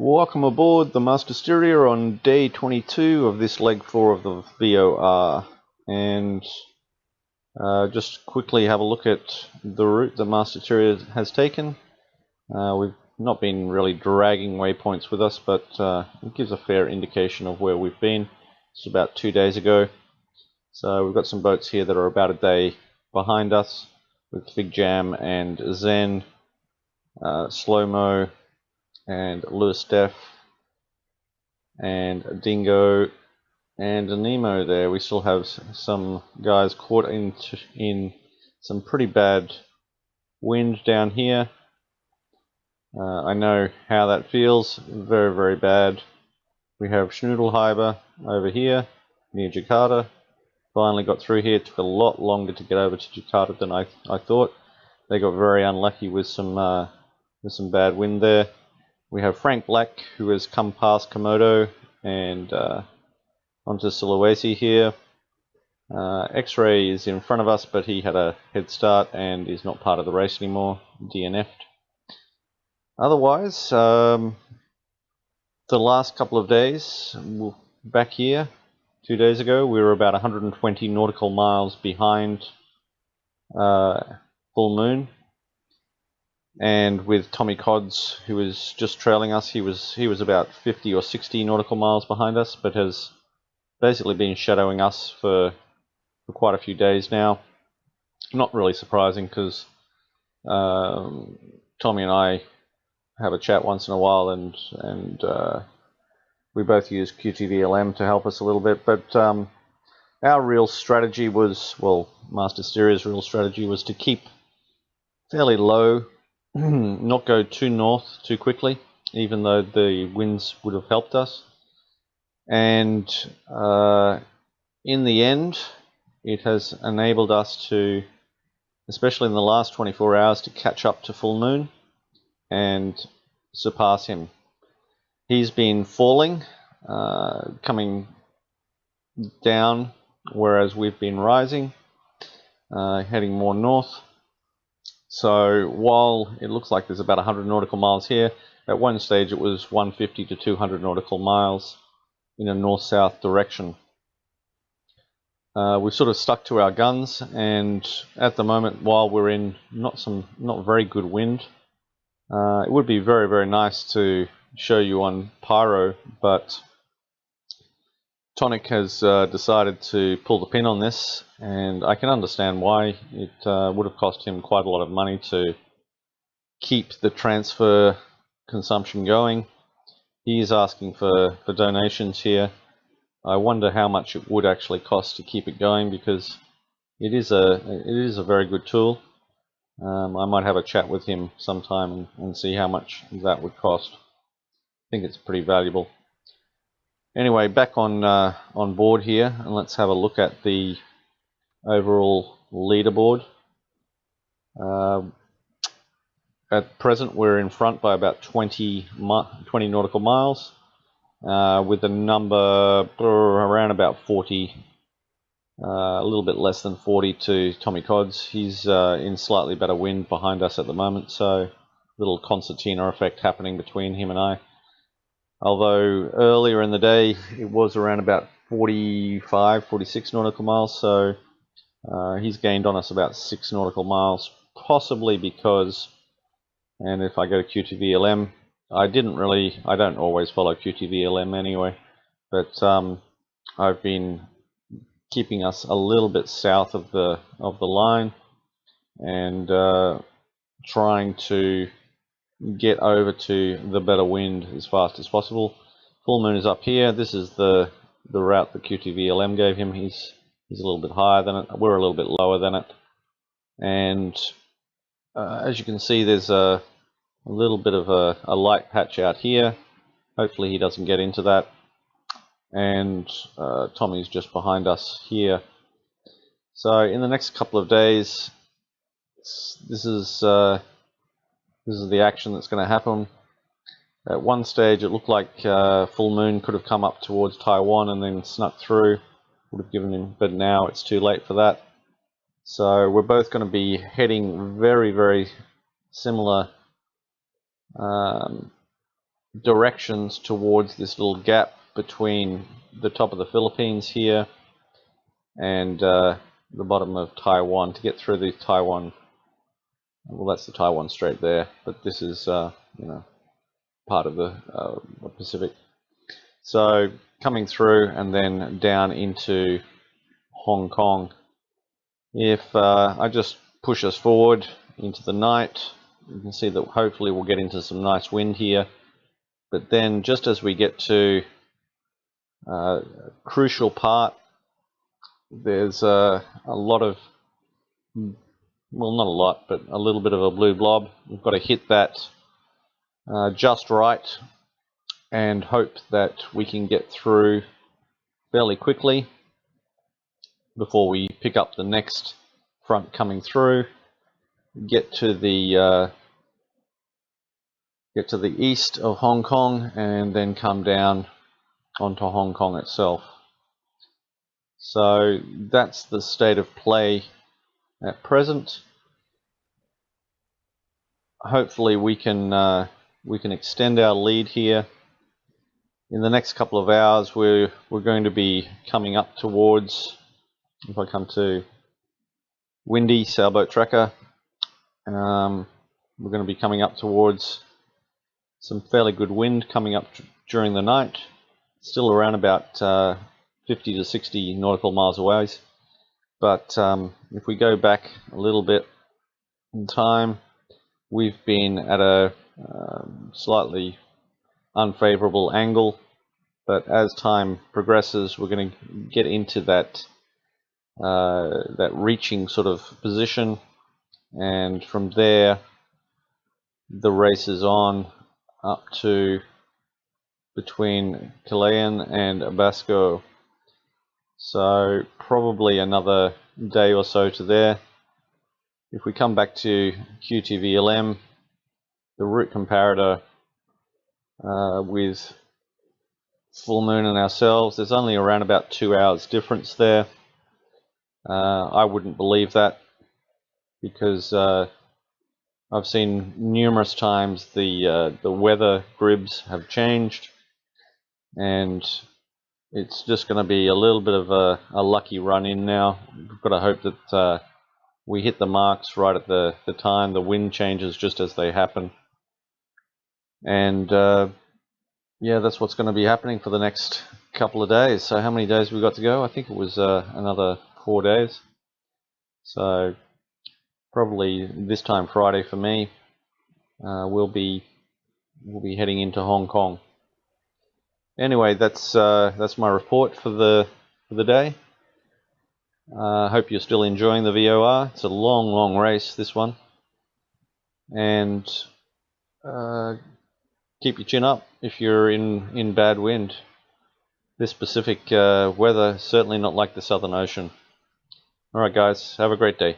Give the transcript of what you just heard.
Welcome aboard the Master Stereo on day 22 of this leg 4 of the VOR, and just quickly have a look at the route the Master Stereo has taken. We've not been really dragging waypoints with us, but it gives a fair indication of where we've been. It's about 2 days ago, so we've got some boats here that are about a day behind us, with Big Jam and Zen, Slow-Mo, and Lewis Def, and a Dingo, and a Nemo there. We still have some guys caught in some pretty bad wind down here. I know how that feels, very, very bad. We have Schnoodleheiber over here, near Jakarta. Finally got through here. It took a lot longer to get over to Jakarta than I thought. They got very unlucky with some bad wind there. We have Frank Black, who has come past Komodo and onto Sulawesi here. X-Ray is in front of us, but he had a head start and is not part of the race anymore, DNF'd. Otherwise, the last couple of days, back here, 2 days ago, we were about 120 nautical miles behind full moon. And with Tommy Cods, who was just trailing us, he was about 50 or 60 nautical miles behind us, but has basically been shadowing us for quite a few days now. Not really surprising, because Tommy and I have a chat once in a while, and we both use QTVLM to help us a little bit. But our real strategy was, well, Master Stereo's real strategy was to keep fairly low, not go too north too quickly, even though the winds would have helped us. And in the end, it has enabled us to, especially in the last 24 hours, to catch up to full moon and surpass him. He's been falling, coming down, whereas we've been rising, heading more north. So while it looks like there's about 100 nautical miles here, at one stage it was 150 to 200 nautical miles in a north-south direction. We've sort of stuck to our guns, and at the moment, while we're in not very good wind, it would be very, very nice to show you on Pyro, but Tonic has decided to pull the pin on this, and I can understand why. It would have cost him quite a lot of money to keep the transfer consumption going. He is asking for donations here. I wonder how much it would actually cost to keep it going, because it is a very good tool. I might have a chat with him sometime and see how much that would cost. I think it's pretty valuable. Anyway, back on board here, and let's have a look at the overall leaderboard. At present, we're in front by about 20 nautical miles, with a number around about 40, a little bit less than 40 to Tommy Cods. He's in slightly better wind behind us at the moment, so a little concertina effect happening between him and I. Although earlier in the day it was around about 45, 46 nautical miles, so he's gained on us about 6 nautical miles, possibly because, and if I go to QTVLM, I don't always follow QTVLM anyway, but I've been keeping us a little bit south of the line, and trying to get over to the better wind as fast as possible. Full moon is up here. This is the route that QTVLM gave him. He's a little bit higher than it. We're a little bit lower than it. And as you can see, there's a little bit of a light patch out here. Hopefully he doesn't get into that. And Tommy's just behind us here. So in the next couple of days, this is the action that's going to happen. At one stage, it looked like full moon could have come up towards Taiwan and then snuck through. Would have given him, but now it's too late for that. So we're both going to be heading very, very similar directions towards this little gap between the top of the Philippines here and the bottom of Taiwan to get through the Taiwan. Well, that's the Taiwan Strait there, but this is you know, part of the Pacific. So coming through and then down into Hong Kong. If I just push us forward into the night, you can see that hopefully we'll get into some nice wind here. But then just as we get to a crucial part, there's a lot of, well, not a lot, but a little bit of a blue blob. We've got to hit that just right and hope that we can get through fairly quickly before we pick up the next front coming through, get to the east of Hong Kong, and then come down onto Hong Kong itself. So that's the state of play at present. Hopefully we can extend our lead here. In the next couple of hours, we're going to be coming up towards, if I come to Windy Sailboat Tracker, we're going to be coming up towards some fairly good wind coming up during the night, still around about 50 to 60 nautical miles away. But if we go back a little bit in time, we've been at a slightly unfavorable angle, but as time progresses, we're going to get into that reaching sort of position, and from there the race is on up to between Calayan and Abasco. So probably another day or so to there. If we come back to QTVLM, the route comparator with full moon and ourselves, there's only around about 2 hours difference there. I wouldn't believe that, because I've seen numerous times the weather grids have changed, and it's just going to be a little bit of a lucky run in now. We've got to hope that we hit the marks right at the time. The wind changes just as they happen, and yeah, that's what's going to be happening for the next couple of days. So how many days have we got to go? I think it was another 4 days. So probably this time Friday for me, we'll be heading into Hong Kong. Anyway, that's my report for the day. I hope you're still enjoying the VOR. It's a long race, this one, and keep your chin up if you're in bad wind. This Pacific weather, certainly not like the Southern Ocean. Alright guys, have a great day.